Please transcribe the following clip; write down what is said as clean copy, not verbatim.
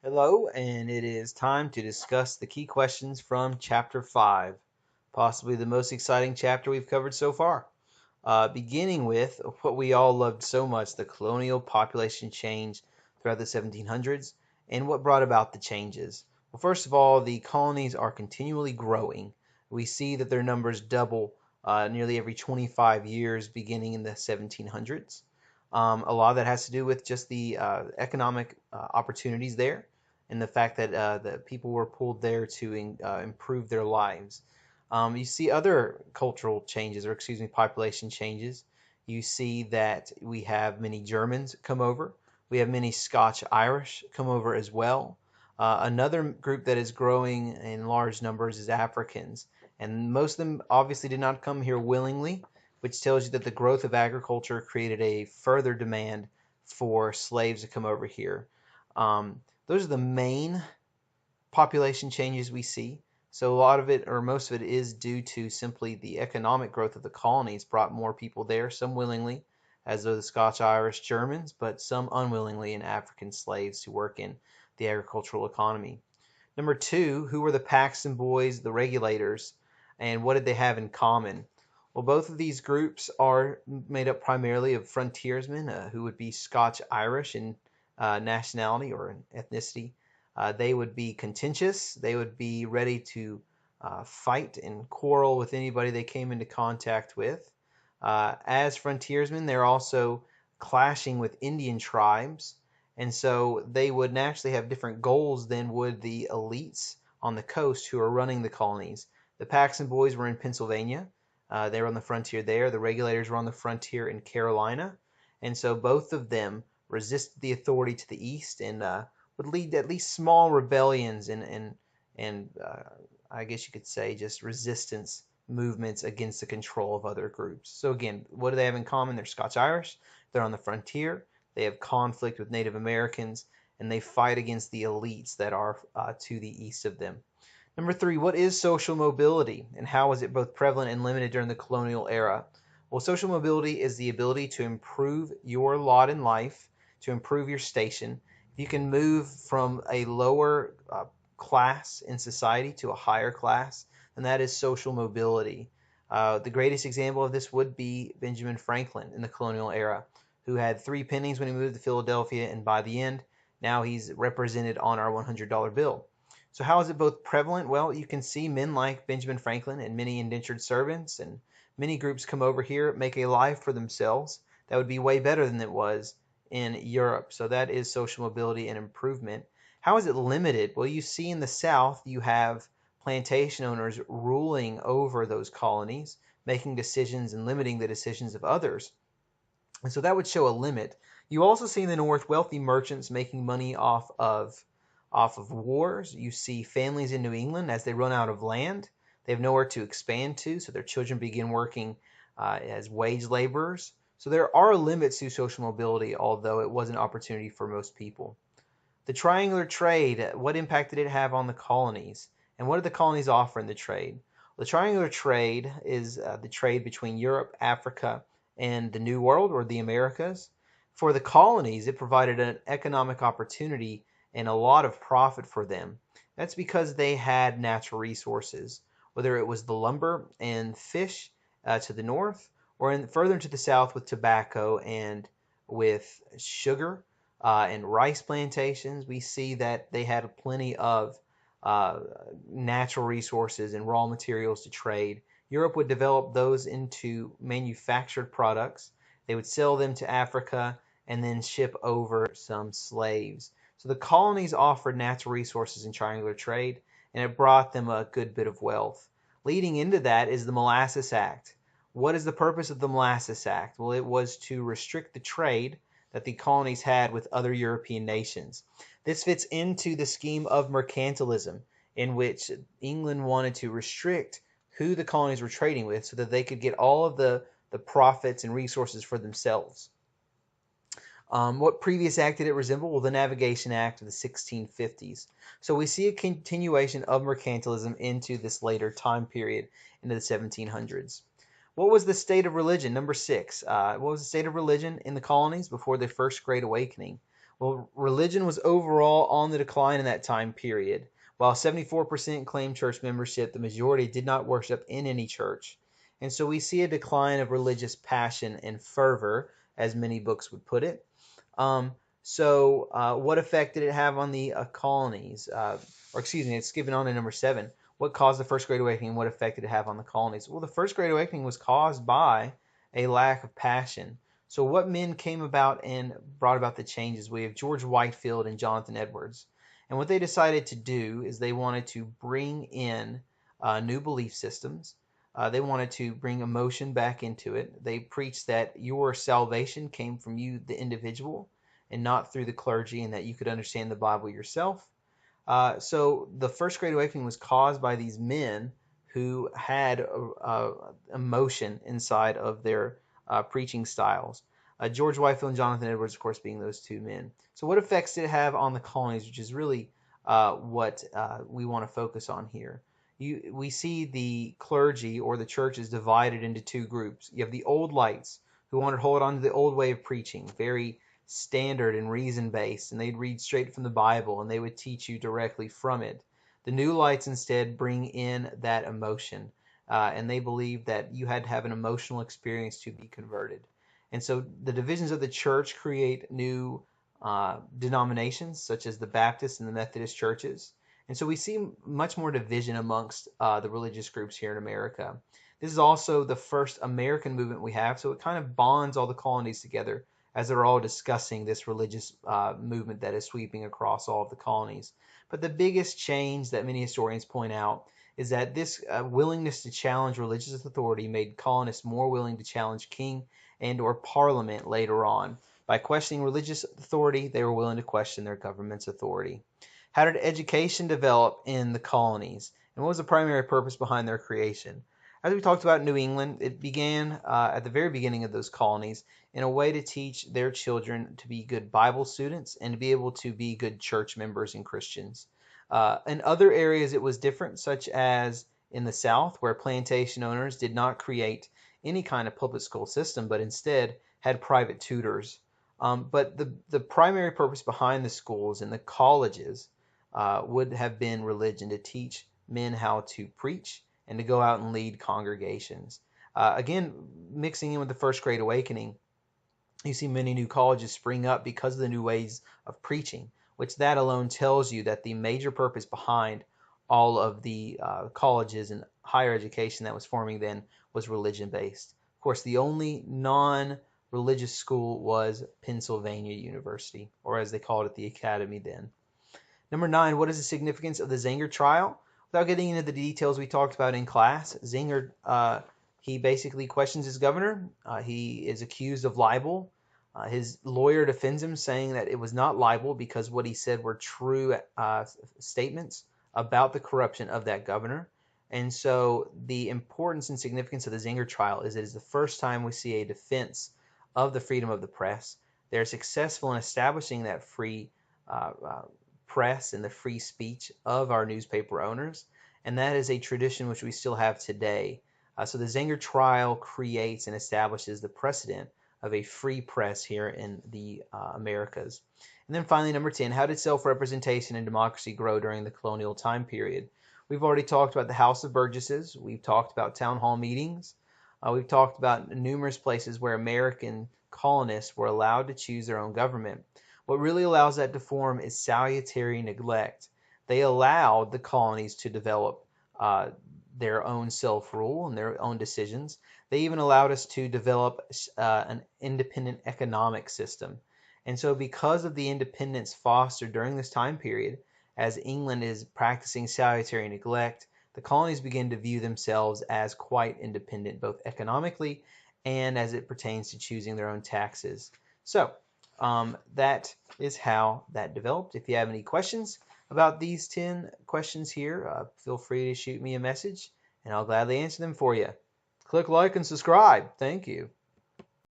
Hello, and it is time to discuss the key questions from Chapter 5, possibly the most exciting chapter we've covered so far. Beginning with what we all loved so much, the colonial population change throughout the 1700s, and what brought about the changes. Well, first of all, the colonies are continually growing. We see that their numbers double nearly every 25 years beginning in the 1700s. A lot of that has to do with just the economic opportunities there and the fact that the people were pulled there to improve their lives. You see other cultural changes, or excuse me, population changes. You see that we have many Germans come over. We have many Scotch Irish come over as well. Another group that is growing in large numbers is Africans, and most of them obviously did not come here willingly, which tells you that the growth of agriculture created a further demand for slaves to come over here. Those are the main population changes we see. So a lot of it, or most of it, is due to simply the economic growth of the colonies brought more people there, some willingly, as though the Scotch Irish Germans, but some unwillingly in African slaves to work in the agricultural economy. Number two, who were the Paxton Boys, the regulators, and what did they have in common? Well, both of these groups are made up primarily of frontiersmen who would be Scotch Irish in nationality or in ethnicity. They would be contentious. They would be ready to fight and quarrel with anybody they came into contact with. As frontiersmen, they're also clashing with Indian tribes, and so they would naturally have different goals than would the elites on the coast who are running the colonies. The Paxton Boys were in Pennsylvania. They were on the frontier there. The regulators were on the frontier in Carolina. And so both of them resisted the authority to the east and would lead to at least small rebellions and I guess you could say just resistance movements against the control of other groups. So again, what do they have in common? They're Scotch Irish. They're on the frontier. They have conflict with Native Americans, and they fight against the elites that are to the east of them. Number three, what is social mobility and how was it both prevalent and limited during the colonial era? Well, social mobility is the ability to improve your lot in life, to improve your station. You can move from a lower class in society to a higher class, and that is social mobility. The greatest example of this would be Benjamin Franklin in the colonial era, who had 3 pennies when he moved to Philadelphia, and by the end, now he's represented on our $100 bill. So how is it both prevalent? Well, you can see men like Benjamin Franklin and many indentured servants and many groups come over here, make a life for themselves that would be way better than it was in Europe. So that is social mobility and improvement. How is it limited? Well, you see in the South, you have plantation owners ruling over those colonies, making decisions and limiting the decisions of others. And so that would show a limit. You also see in the North wealthy merchants making money off of wars. You see families in New England as they run out of land. They have nowhere to expand to, so their children begin working as wage laborers. So there are limits to social mobility, although it was an opportunity for most people. The triangular trade, what impact did it have on the colonies? And what did the colonies offer in the trade? Well, the triangular trade is the trade between Europe, Africa, and the New World or the Americas. For the colonies, it provided an economic opportunity and a lot of profit for them. That's because they had natural resources, whether it was the lumber and fish to the north, or further into the south with tobacco and with sugar and rice plantations. We see that they had plenty of uh, natural resources and raw materials to trade. Europe would develop those into manufactured products. They would sell them to Africa and then ship over some slaves. So the colonies offered natural resources in triangular trade, and it brought them a good bit of wealth. Leading into that is the Molasses Act. What is the purpose of the Molasses Act? Well, it was to restrict the trade that the colonies had with other European nations. This fits into the scheme of mercantilism, in which England wanted to restrict who the colonies were trading with so that they could get all of the profits and resources for themselves. What previous act did it resemble? Well, the Navigation Act of the 1650s. So we see a continuation of mercantilism into this later time period, into the 1700s. What was the state of religion? Number six. What was the state of religion in the colonies before the First Great Awakening? Well, religion was overall on the decline in that time period. While 74% claimed church membership, the majority did not worship in any church. And so we see a decline of religious passion and fervor, as many books would put it. What effect did it have on the colonies? It's skipping on to number 7. What caused the First Great Awakening? What effect did it have on the colonies? Well, the First Great Awakening was caused by a lack of passion. So what men came about and brought about the changes? We have George Whitefield and Jonathan Edwards. And what they decided to do is they wanted to bring in new belief systems. They wanted to bring emotion back into it. They preached that your salvation came from you, the individual, and not through the clergy, and that you could understand the Bible yourself. So the First Great Awakening was caused by these men who had emotion inside of their preaching styles. George Whitefield and Jonathan Edwards, of course, being those two men. So what effects did it have on the colonies, which is really what we want to focus on here. We see the clergy or the church is divided into two groups. You have the old lights who wanted to hold on to the old way of preaching, very standard and reason-based, and they'd read straight from the Bible, and they would teach you directly from it. The new lights instead bring in that emotion, and they believe that you had to have an emotional experience to be converted. And so the divisions of the church create new denominations, such as the Baptist and the Methodist churches. And so we see much more division amongst the religious groups here in America. This is also the first American movement we have, so it kind of bonds all the colonies together as they're all discussing this religious movement that is sweeping across all of the colonies. But the biggest change that many historians point out is that this willingness to challenge religious authority made colonists more willing to challenge king and or parliament later on. By questioning religious authority, they were willing to question their government's authority. How did education develop in the colonies? And what was the primary purpose behind their creation? As we talked about in New England, it began at the very beginning of those colonies in a way to teach their children to be good Bible students and to be able to be good church members and Christians. In other areas, it was different, such as in the South, where plantation owners did not create any kind of public school system, but instead had private tutors. But the primary purpose behind the schools and the colleges would have been religion, to teach men how to preach and to go out and lead congregations. Again, mixing in with the First Great Awakening, you see many new colleges spring up because of the new ways of preaching, which that alone tells you that the major purpose behind all of the colleges and higher education that was forming then was religion-based. Of course, the only non-religious school was Pennsylvania University, or as they called it, the Academy then. Number 9, what is the significance of the Zenger trial? Without getting into the details we talked about in class, Zenger, he basically questions his governor. He is accused of libel. His lawyer defends him, saying that it was not libel because what he said were true statements about the corruption of that governor. And so the importance and significance of the Zenger trial is it is the first time we see a defense of the freedom of the press. They're successful in establishing that free press and the free speech of our newspaper owners, and that is a tradition which we still have today. So the Zenger trial creates and establishes the precedent of a free press here in the Americas. And then finally, number 10, how did self-representation and democracy grow during the colonial time period? We've already talked about the House of Burgesses. We've talked about town hall meetings. We've talked about numerous places where American colonists were allowed to choose their own government. What really allows that to form is salutary neglect. They allowed the colonies to develop their own self-rule and their own decisions. They even allowed us to develop an independent economic system. And so because of the independence fostered during this time period, as England is practicing salutary neglect, the colonies begin to view themselves as quite independent, both economically and as it pertains to choosing their own taxes. So that is how that developed. If you have any questions about these 10 questions here, feel free to shoot me a message and I'll gladly answer them for you. Click like and subscribe. Thank you.